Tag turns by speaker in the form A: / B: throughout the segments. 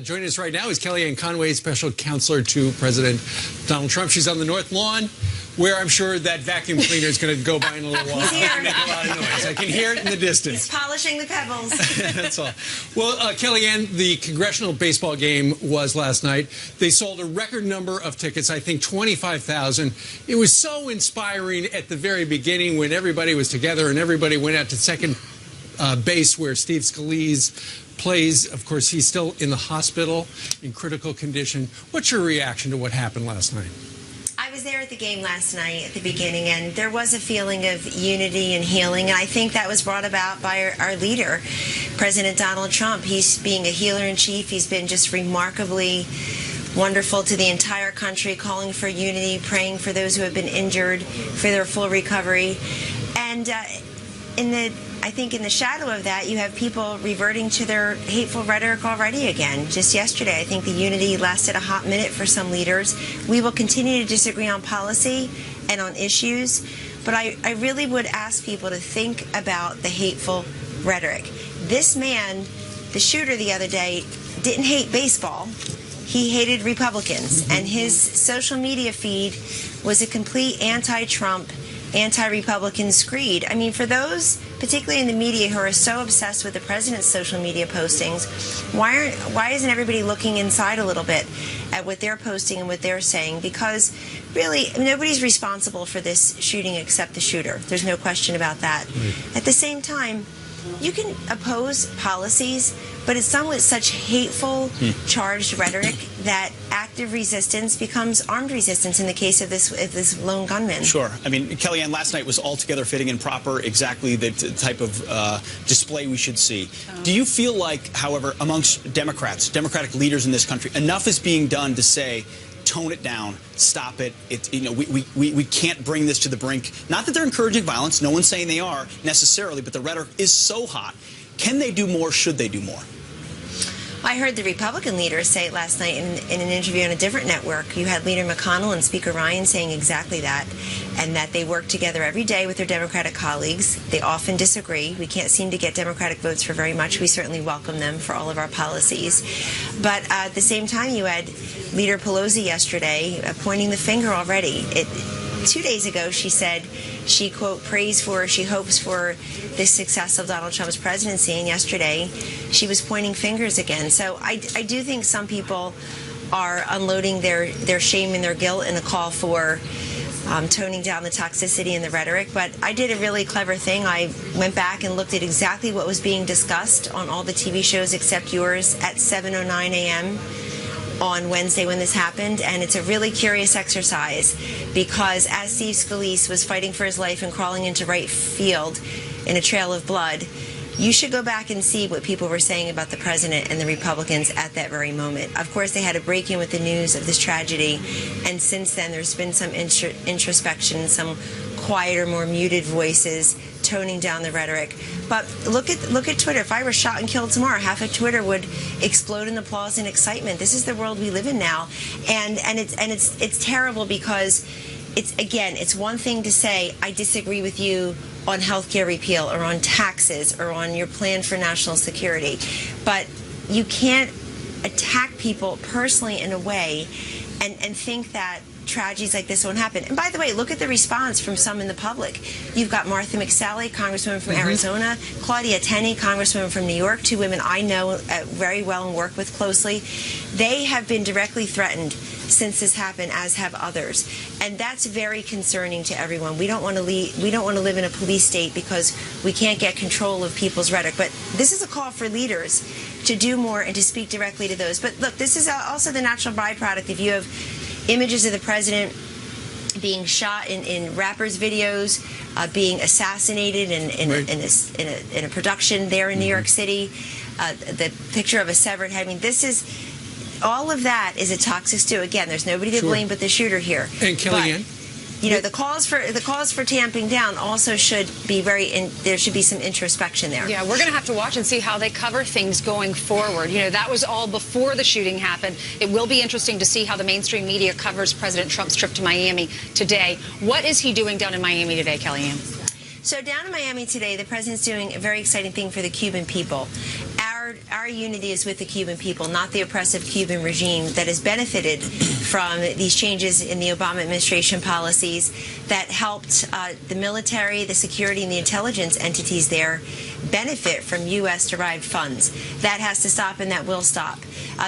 A: Joining us right now is Kellyanne Conway, special counselor to President Donald Trump. She's on the North Lawn, where I'm sure that vacuum cleaner is going to go by in a little while.
B: He's here.
A: Make a lot of noise. I can hear it in the distance.
B: He's polishing the pebbles.
A: That's all. Well, Kellyanne, the congressional baseball game was last night. They sold a record number of tickets, I think 25,000. It was so inspiring at the very beginning when everybody was together and everybody went out to second base where Steve Scalise plays. Of course, he's still in the hospital in critical condition. What's your reaction to what happened last night?
B: I was there at the game last night at the beginning, and there was a feeling of unity and healing, and I think that was brought about by our leader, President Donald Trump. He's being a healer-in-chief. He's been just remarkably wonderful to the entire country, calling for unity, praying for those who have been injured, for their full recovery. And I think in the shadow of that, you have people reverting to their hateful rhetoric already again. Just yesterday, I think the unity lasted a hot minute for some leaders. We will continue to disagree on policy and on issues, but I really would ask people to think about the hateful rhetoric. This man, the shooter the other day, didn't hate baseball. He hated Republicans, and his social media feed was a complete anti-Trump, anti-Republican screed. I mean, for those, particularly in the media, who are so obsessed with the president's social media postings, why isn't everybody looking inside a little bit at what they're posting and what they're saying? Because really, nobody's responsible for this shooting except the shooter. There's no question about that. Right. At the same time, you can oppose policies, but it's done with such hateful, charged rhetoric that active resistance becomes armed resistance in the case of this lone gunman.
C: Sure. I mean, Kellyanne, last night was altogether fitting and proper, exactly the type of display we should see. Do you feel like, however, amongst Democratic leaders in this country, enough is being done to say, tone it down, stop it? We can't bring this to the brink. Not that they're encouraging violence. No one's saying they are necessarily, but the rhetoric is so hot. Can they do more? Should they do more?
B: I heard the Republican leaders say it last night in an interview on a different network. You had Leader McConnell and Speaker Ryan saying exactly that, and that they work together every day with their Democratic colleagues. They often disagree. We can't seem to get Democratic votes for very much. We certainly welcome them for all of our policies. But at the same time, you had Leader Pelosi yesterday pointing the finger already. 2 days ago, she said she, quote, she hopes for the success of Donald Trump's presidency, and yesterday she was pointing fingers again. So I do think some people are unloading their shame and their guilt in a call for toning down the toxicity and the rhetoric. But I did a really clever thing. I went back and looked at exactly what was being discussed on all the TV shows except yours at 7:09 a.m. on Wednesday when this happened, and it's a really curious exercise because as Steve Scalise was fighting for his life and crawling into right field in a trail of blood, you should go back and see what people were saying about the president and the Republicans at that very moment. Of course, they had a break-in with the news of this tragedy, and since then there's been some introspection, some quieter, more muted voices toning down the rhetoric. But look at Twitter. If I were shot and killed tomorrow, half of Twitter would explode in applause and excitement. This is the world we live in now, and it's terrible because it's one thing to say I disagree with you on health care repeal or on taxes or on your plan for national security, but you can't attack people personally in a way and think that tragedies like this won't happen. And by the way, look at the response from some in the public. You've got Martha McSally, Congresswoman from Arizona, Claudia Tenney, Congresswoman from New York, two women I know very well and work with closely. They have been directly threatened since this happened, as have others, and that's very concerning to everyone. We don't want to live in a police state because we can't get control of people's rhetoric. But this is a call for leaders to do more and to speak directly to those. But look, this is also the natural byproduct. If you have images of the president being shot in rappers' videos, being assassinated in a production there in New York City, the picture of a severed head. I mean, all of that is a toxic stew. Again, there's nobody to blame but the shooter here.
A: And Kellyanne,
B: the calls for tamping down also should be there should be some introspection there.
D: Yeah, we're going to have to watch and see how they cover things going forward. That was all before the shooting happened. It will be interesting to see how the mainstream media covers President Trump's trip to Miami today. What is he doing down in Miami today, Kellyanne?
B: So down in Miami today, the president's doing a very exciting thing for the Cuban people. our unity is with the Cuban people, not the oppressive Cuban regime that has benefited from these changes in the Obama administration policies that helped the military, the security, and the intelligence entities there benefit from U.S.-derived funds. That has to stop, and that will stop.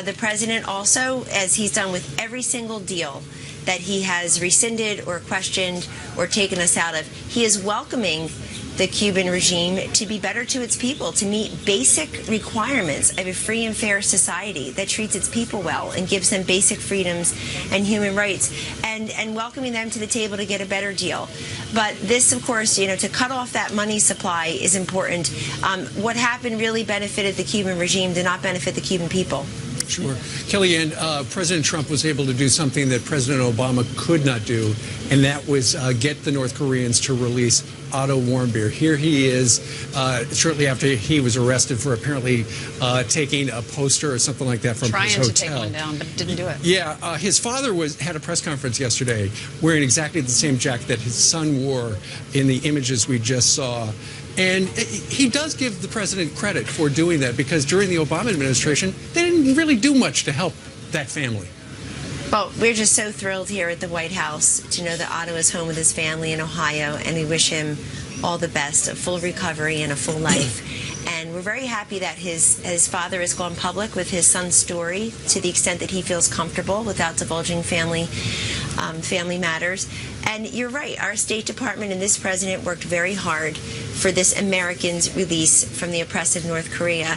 B: The president also, as he's done with every single deal that he has rescinded or questioned or taken us out of, he is welcoming the Cuban regime to be better to its people, to meet basic requirements of a free and fair society that treats its people well and gives them basic freedoms and human rights, and welcoming them to the table to get a better deal. But this, of course, to cut off that money supply is important. What happened really benefited the Cuban regime, did not benefit the Cuban people.
A: Sure. Kellyanne, President Trump was able to do something that President Obama could not do, and that was get the North Koreans to release Otto Warmbier. Here he is, shortly after he was arrested for apparently taking a poster or something like that from his hotel.
D: Trying to take one down, but didn't do it.
A: Yeah, his father had a press conference yesterday wearing exactly the same jacket that his son wore in the images we just saw. And he does give the president credit for doing that, because during the Obama administration, they didn't really do much to help that family.
B: Well, we're just so thrilled here at the White House to know that Otto is home with his family in Ohio, and we wish him all the best, a full recovery and a full life. And we're very happy that his father has gone public with his son's story to the extent that he feels comfortable without divulging family matters. And you're right, our State Department and this president worked very hard for this American's release from the oppressive North Korea.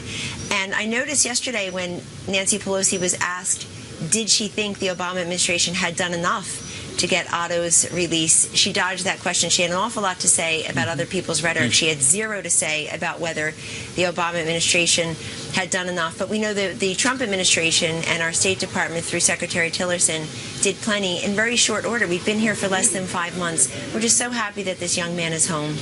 B: And I noticed yesterday when Nancy Pelosi was asked, did she think the Obama administration had done enough to get Otto's release, she dodged that question. She had an awful lot to say about other people's rhetoric. She had zero to say about whether the Obama administration had done enough. But we know that the Trump administration and our State Department, through Secretary Tillerson, did plenty in very short order. We've been here for less than 5 months. We're just so happy that this young man is home.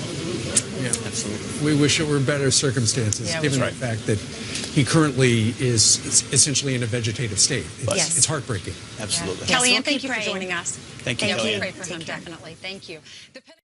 A: Yeah, absolutely. We wish it were better circumstances, given the fact that he currently is essentially in a vegetative state. It's heartbreaking.
C: Absolutely.
D: Kellyanne,
B: Yes,
D: thank you for joining us.
C: Thank you, Kellyanne.
D: Pray for him, definitely. Thank you.